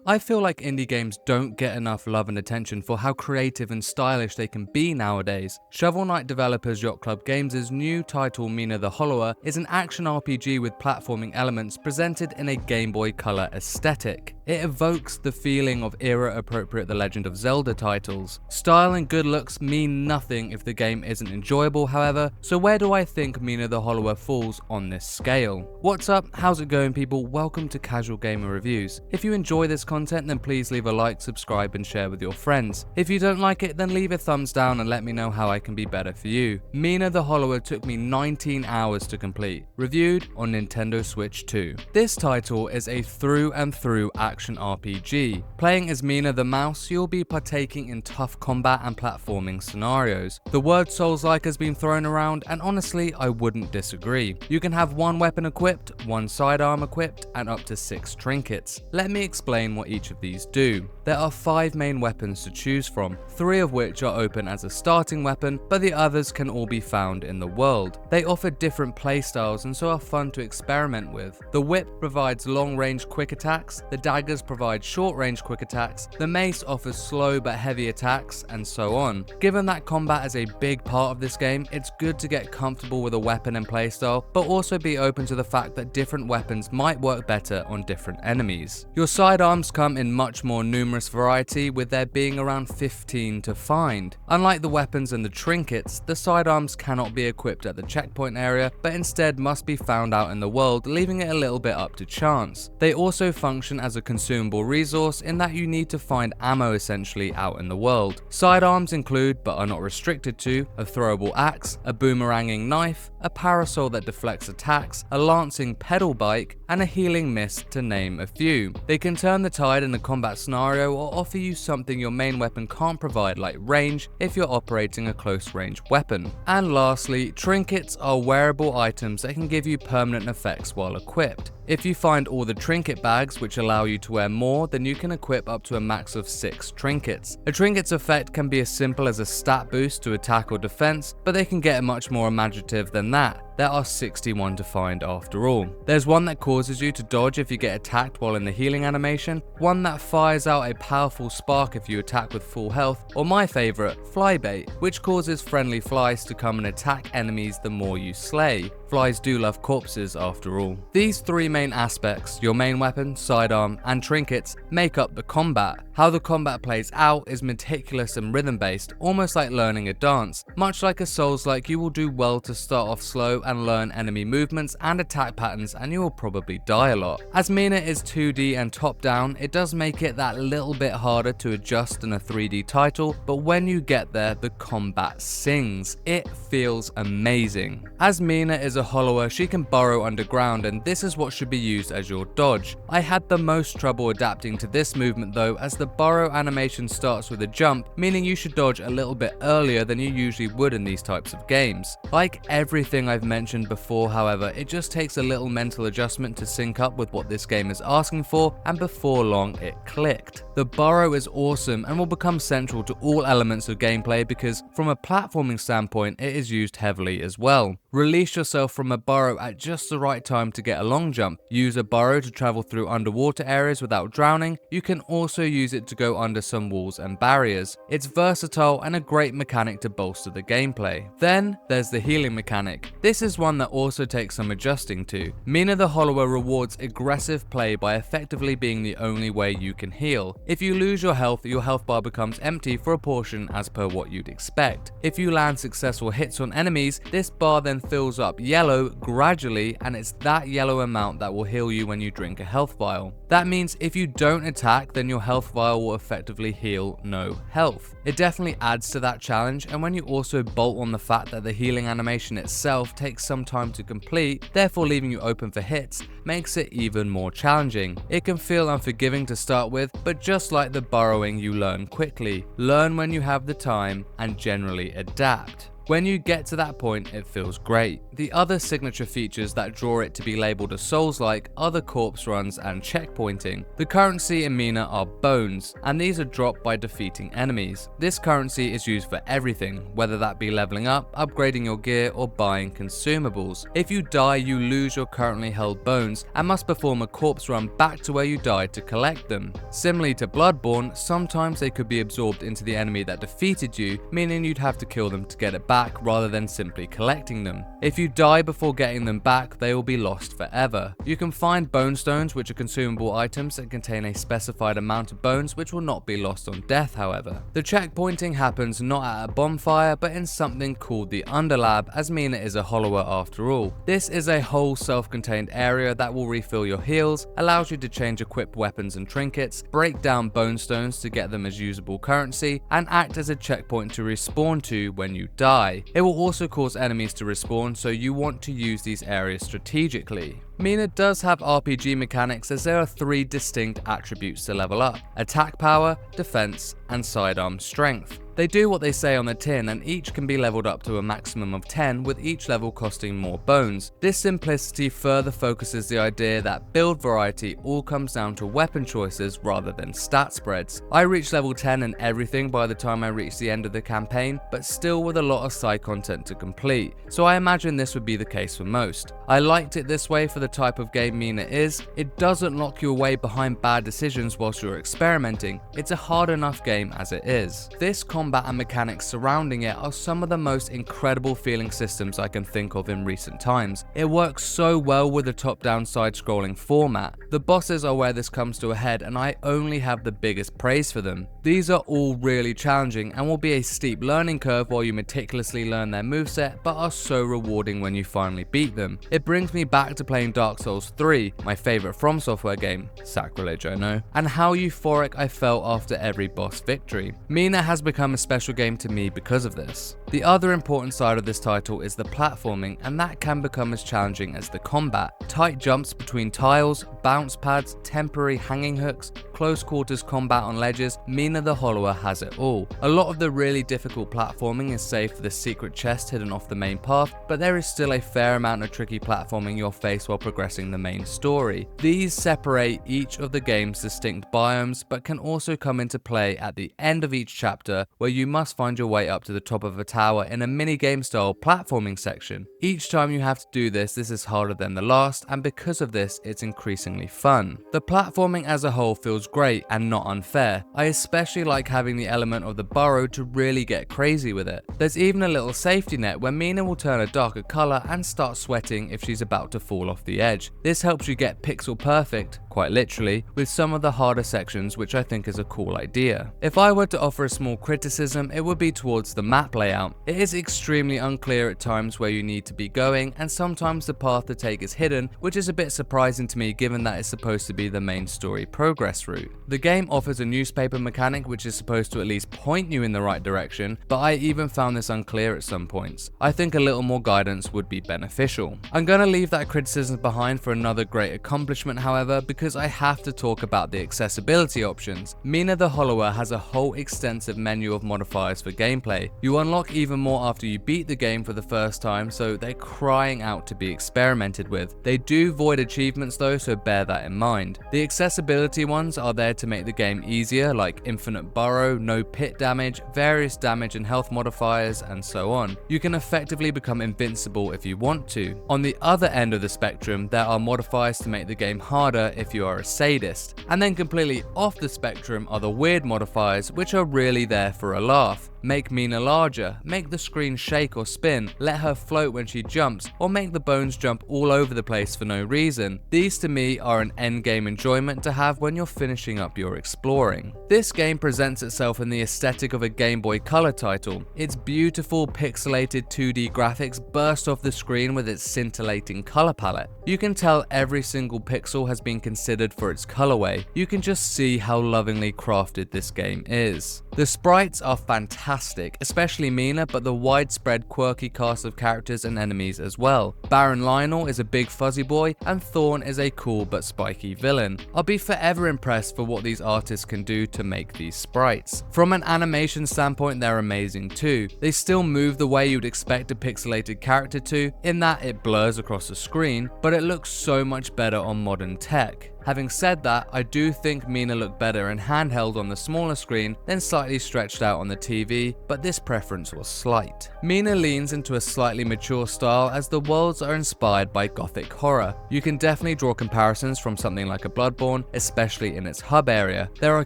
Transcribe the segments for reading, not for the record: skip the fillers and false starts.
I feel like indie games don't get enough love and attention for how creative and stylish they can be nowadays. Shovel Knight developers Yacht Club Games' new title Mina the Hollower is an action RPG with platforming elements presented in a Game Boy Color aesthetic. It evokes the feeling of era-appropriate The Legend of Zelda titles. Style and good looks mean nothing if the game isn't enjoyable, however, so where do I think Mina the Hollower falls on this scale? What's up? How's it going, people? Welcome to Casual Gamer Reviews. If you enjoy this content, then please leave a like, subscribe, and share with your friends. If you don't like it, then leave a thumbs down and let me know how I can be better for you. Mina the Hollower took me 19 hours to complete, reviewed on Nintendo Switch 2. This title is a through and through action RPG. Playing as Mina the mouse, you'll be partaking in tough combat and platforming scenarios. The word Souls-like has been thrown around, and honestly, I wouldn't disagree. You can have one weapon equipped, one sidearm equipped, and up to 6 trinkets. Let me explain what each of these do. There are 5 main weapons to choose from, 3 of which are open as a starting weapon, but the others can all be found in the world. They offer different playstyles and so are fun to experiment with. The whip provides long-range quick attacks, the daggers provide short-range quick attacks, the mace offers slow but heavy attacks, and so on. Given that combat is a big part of this game, it's good to get comfortable with a weapon and playstyle, but also be open to the fact that different weapons might work better on different enemies. Your sidearms come in much more numerous variety, with there being around 15 to find. Unlike the weapons and the trinkets, the sidearms cannot be equipped at the checkpoint area, but instead must be found out in the world, leaving it a little bit up to chance. They also function as a consumable resource in that you need to find ammo essentially out in the world. Sidearms include, but are not restricted to, a throwable axe, a boomeranging knife, a parasol that deflects attacks, a lancing pedal bike, and a healing mist, to name a few. They can turn the tide in a combat scenario or offer you something your main weapon can't provide, like range if you're operating a close range weapon. And lastly, trinkets are wearable items that can give you permanent effects while equipped. If you find all the trinket bags, which allow you to wear more, then you can equip up to a max of 6 trinkets. A trinket's effect can be as simple as a stat boost to attack or defense, but they can get much more imaginative than that. There are 61 to find after all. There's one that causes you to dodge if you get attacked while in the healing animation, one that fires out a powerful spark if you attack with full health, or my favourite, flybait, which causes friendly flies to come and attack enemies the more you slay. Flies do love corpses after all. These 3 main aspects, your main weapon, sidearm, and trinkets, make up the combat. How the combat plays out is meticulous and rhythm based, almost like learning a dance. Much like a Souls-like, you will do well to start off slow and learn enemy movements and attack patterns, and you will probably die a lot. As Mina is 2D and top down, it does make it that little bit harder to adjust than a 3D title, but when you get there, the combat sings. It feels amazing. As Mina is a hollower, she can burrow underground, and this is what should be used as your dodge. I had the most trouble adapting to this movement though, as the burrow animation starts with a jump, meaning you should dodge a little bit earlier than you usually would in these types of games. Like everything I've mentioned before, however, it just takes a little mental adjustment to sync up with what this game is asking for, and before long it clicked. The burrow is awesome and will become central to all elements of gameplay because from a platforming standpoint it is used heavily as well. Release yourself from a burrow at just the right time to get a long jump. Use a burrow to travel through underwater areas without drowning. You can also use it to go under some walls and barriers. It's versatile and a great mechanic to bolster the gameplay. Then there's the healing mechanic. This is one that also takes some adjusting to. Mina the Hollower rewards aggressive play by effectively being the only way you can heal. If you lose your health bar becomes empty for a portion as per what you'd expect. If you land successful hits on enemies, this bar then fills up yellow gradually, and it's that yellow amount that will heal you when you drink a health vial. That means if you don't attack, then your health vial will effectively heal no health. It definitely adds to that challenge, and when you also bolt on the fact that the healing animation itself takes some time to complete, therefore leaving you open for hits, makes it even more challenging. It can feel unforgiving to start with, but just like the burrowing, you learn quickly. Learn when you have the time and generally adapt. When you get to that point, it feels great. The other signature features that draw it to be labeled as Souls-like are the corpse runs and checkpointing. The currency in Mina are bones, and these are dropped by defeating enemies. This currency is used for everything, whether that be leveling up, upgrading your gear, or buying consumables. If you die, you lose your currently held bones and must perform a corpse run back to where you died to collect them. Similarly to Bloodborne, sometimes they could be absorbed into the enemy that defeated you, meaning you'd have to kill them to get it back rather than simply collecting them. If you die before getting them back, they will be lost forever. You can find bone stones, which are consumable items that contain a specified amount of bones which will not be lost on death, however. The checkpointing happens not at a bonfire but in something called the Underlab, as Mina is a hollower after all. This is a whole self-contained area that will refill your heals, allows you to change equipped weapons and trinkets, break down bone stones to get them as usable currency, and act as a checkpoint to respawn to when you die. It will also cause enemies to respawn, so you want to use these areas strategically. Mina does have RPG mechanics, as there are 3 distinct attributes to level up: attack power, defense, and sidearm strength. They do what they say on the tin, and each can be leveled up to a maximum of 10, with each level costing more bones. This simplicity further focuses the idea that build variety all comes down to weapon choices rather than stat spreads. I reached level 10 and everything by the time I reached the end of the campaign, but still with a lot of side content to complete, so I imagine this would be the case for most. I liked it this way for the type of game Mina is. It doesn't lock you away behind bad decisions whilst you're experimenting. It's a hard enough game as it is. This combat and mechanics surrounding it are some of the most incredible feeling systems I can think of in recent times. It works so well with the top-down side-scrolling format. The bosses are where this comes to a head, and I only have the biggest praise for them. These are all really challenging and will be a steep learning curve while you meticulously learn their moveset, but are so rewarding when you finally beat them. It brings me back to playing Dark Souls 3, my favourite From Software game, sacrilege I know, and how euphoric I felt after every boss victory. Mina has become a special game to me because of this. The other important side of this title is the platforming, and that can become as challenging as the combat. Tight jumps between tiles, bounce pads, temporary hanging hooks, close quarters combat on ledges, Mina the Hollower has it all. A lot of the really difficult platforming is saved for the secret chest hidden off the main path, but there is still a fair amount of tricky platforming you'll face while progressing the main story. These separate each of the game's distinct biomes, but can also come into play at the end of each chapter, where you must find your way up to the top of a tower in a mini-game style platforming section. Each time you have to do this is harder than the last, and because of this, it's increasingly fun. The platforming as a whole feels great and not unfair. I especially like having the element of the burrow to really get crazy with it. There's even a little safety net where Mina will turn a darker colour and start sweating if she's about to fall off the edge. This helps you get pixel perfect, quite literally, with some of the harder sections, which I think is a cool idea. If I were to offer a small criticism, it would be towards the map layout. It is extremely unclear at times where you need to be going, and sometimes the path to take is hidden, which is a bit surprising to me given that it's supposed to be the main story progress route. The game offers a newspaper mechanic which is supposed to at least point you in the right direction, but I even found this unclear at some points. I think a little more guidance would be beneficial. I'm gonna leave that criticism behind for another great accomplishment, however, because I have to talk about the accessibility options. Mina the Hollower has a whole extensive menu of modifiers for gameplay. You unlock even more after you beat the game for the first time, so they're crying out to be experimented with. They do void achievements though, so bear that in mind. The accessibility ones are there to make the game easier, like infinite burrow, no pit damage, various damage and health modifiers, and so on. You can effectively become invincible if you want to. On the other end of the spectrum, there are modifiers to make the game harder if you are a sadist. And then completely off the spectrum are the weird modifiers, which are really there for a laugh. Make Mina larger, make the screen shake or spin, let her float when she jumps, or make the bones jump all over the place for no reason. These to me are an endgame enjoyment to have when you're finishing up your exploring. This game presents itself in the aesthetic of a Game Boy Color title. Its beautiful pixelated 2D graphics burst off the screen with its scintillating color palette. You can tell every single pixel has been considered for its colorway. You can just see how lovingly crafted this game is. The sprites are fantastic, especially Mina, but the widespread quirky cast of characters and enemies as well. Baron Lionel is a big fuzzy boy, and Thorn is a cool but spiky villain. I'll be forever impressed for what these artists can do to make these sprites. From an animation standpoint, they're amazing too. They still move the way you'd expect a pixelated character to, in that it blurs across the screen, but it looks so much better on modern tech. Having said that, I do think Mina looked better in handheld on the smaller screen than slightly stretched out on the TV, but this preference was slight. Mina leans into a slightly mature style as the worlds are inspired by gothic horror. You can definitely draw comparisons from something like a Bloodborne, especially in its hub area. There are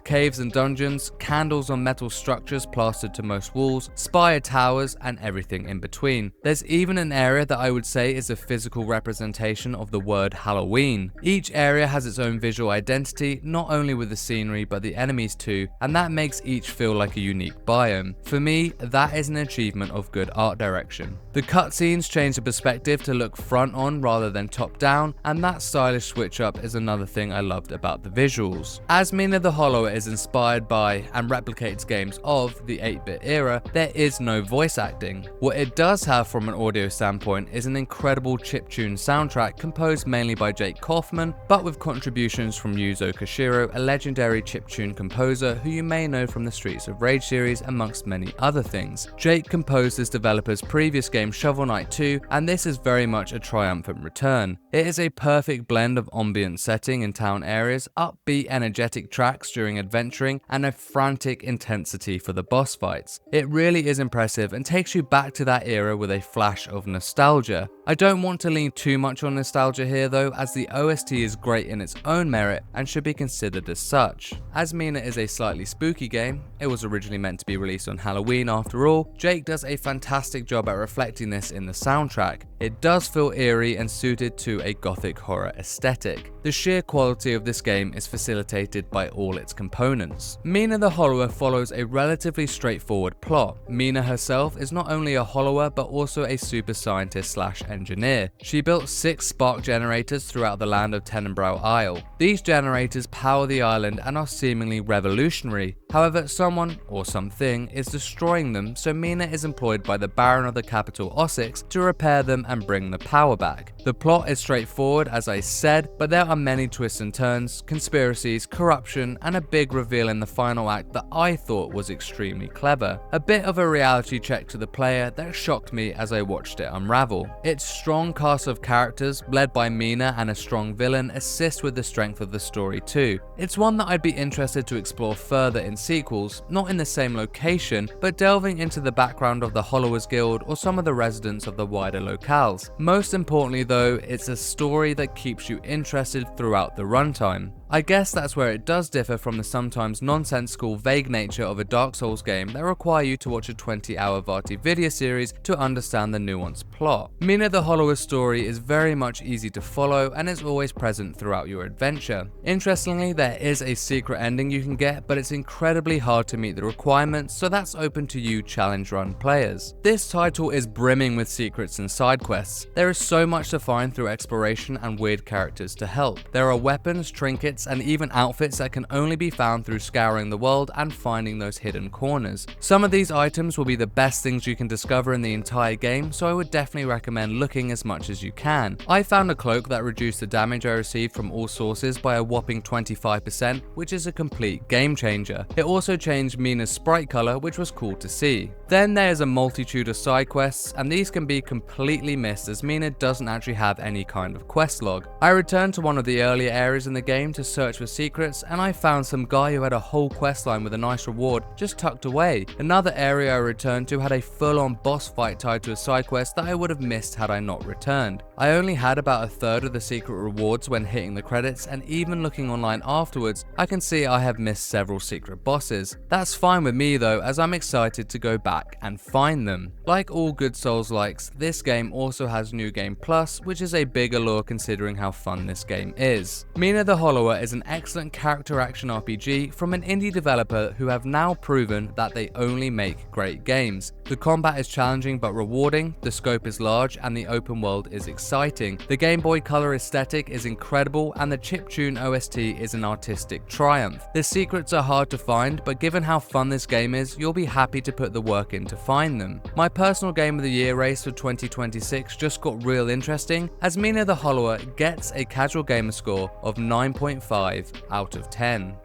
caves and dungeons, candles on metal structures plastered to most walls, spire towers, and everything in between. There's even an area that I would say is a physical representation of the word Halloween. Each area has its own visual identity, not only with the scenery but the enemies too, and that makes each feel like a unique biome. For me, that is an achievement of good art direction. The cutscenes change the perspective to look front on rather than top down, and that stylish switch up is another thing I loved about the visuals. As Mina the Hollower is inspired by and replicates games of the 8-bit era, there is no voice acting. What it does have from an audio standpoint is an incredible chiptune soundtrack composed mainly by Jake Kaufman, but with contributions from Yuzo Koshiro, a legendary chiptune composer who you may know from the Streets of Rage series amongst many other things. Jake composed his developer's previous game Shovel Knight 2, and this is very much a triumphant return. It is a perfect blend of ambient setting in town areas, upbeat energetic tracks during adventuring, and a frantic intensity for the boss fights. It really is impressive and takes you back to that era with a flash of nostalgia. I don't want to lean too much on nostalgia here though, as the OST is great in its own merit and should be considered as such. As Mina is a slightly spooky game, it was originally meant to be released on Halloween after all, Jake does a fantastic job at reflecting this in the soundtrack. It does feel eerie and suited to a gothic horror aesthetic. The sheer quality of this game is facilitated by all its components. Mina the Hollower follows a relatively straightforward plot. Mina herself is not only a Hollower but also a super scientist slash engineer. She built 6 spark generators throughout the land of Tenenbrow Isle. These generators power the island and are seemingly revolutionary. However, someone or something is destroying them, so Mina is employed by the Baron of the capital Ossix to repair them and bring the power back. The plot is straightforward as I said, but there are many twists and turns, conspiracies, corruption, and a big reveal in the final act that I thought was extremely clever. A bit of a reality check to the player that shocked me as I watched it unravel. Its strong cast of characters, led by Mina and a strong villain, assist with the strength of the story too. It's one that I'd be interested to explore further in sequels, not in the same location, but delving into the background of the Hollowers Guild or some of the residents of the wider locales. Most importantly though, it's a story that keeps you interested throughout the runtime. I guess that's where it does differ from the sometimes nonsensical, vague nature of a Dark Souls game that require you to watch a 20-hour Vati video series to understand the nuanced plot. Mina the Hollower's story is very much easy to follow and is always present throughout your adventure. Interestingly, there is a secret ending you can get, but it's incredibly hard to meet the requirements, so that's open to you challenge run players. This title is brimming with secrets and side quests. There is so much to find through exploration and weird characters to help. There are weapons, trinkets, and even outfits that can only be found through scouring the world and finding those hidden corners. Some of these items will be the best things you can discover in the entire game, so I would definitely recommend looking as much as you can. I found a cloak that reduced the damage I received from all sources by a whopping 25%, which is a complete game changer. It also changed Mina's sprite color, which was cool to see. Then there's a multitude of side quests, and these can be completely missed as Mina doesn't actually have any kind of quest log. I returned to one of the earlier areas in the game to search for secrets, and I found some guy who had a whole quest line with a nice reward just tucked away. Another area I returned to had a full-on boss fight tied to a side quest that I would have missed had I not returned. I only had about a third of the secret rewards when hitting the credits, and even looking online afterwards, I can see I have missed several secret bosses. That's fine with me though, as I'm excited to go back and find them. Like all good Souls-likes, this game also has New Game Plus, which is a big allure considering how fun this game is. Mina the Hollower is an excellent character action RPG from an indie developer who have now proven that they only make great games. The combat is challenging but rewarding, the scope is large, and the open world is exciting. exciting. The Game Boy Color aesthetic is incredible, and the chiptune OST is an artistic triumph. The secrets are hard to find, but given how fun this game is, you'll be happy to put the work in to find them. My personal Game of the Year race for 2026 just got real interesting, as Mina the Hollower gets a casual gamer score of 9.5 out of 10.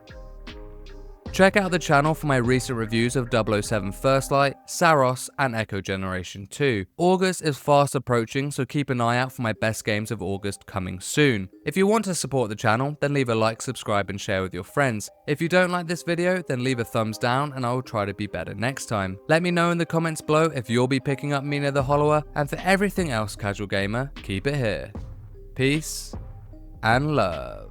Check out the channel for my recent reviews of 007 First Light, Saros, and Echo Generation 2. August is fast approaching, so keep an eye out for my best games of August coming soon. If you want to support the channel, then leave a like, subscribe, and share with your friends. If you don't like this video, then leave a thumbs down and I will try to be better next time. Let me know in the comments below if you'll be picking up Mina the Hollower, and for everything else, casual gamer, keep it here. Peace and love.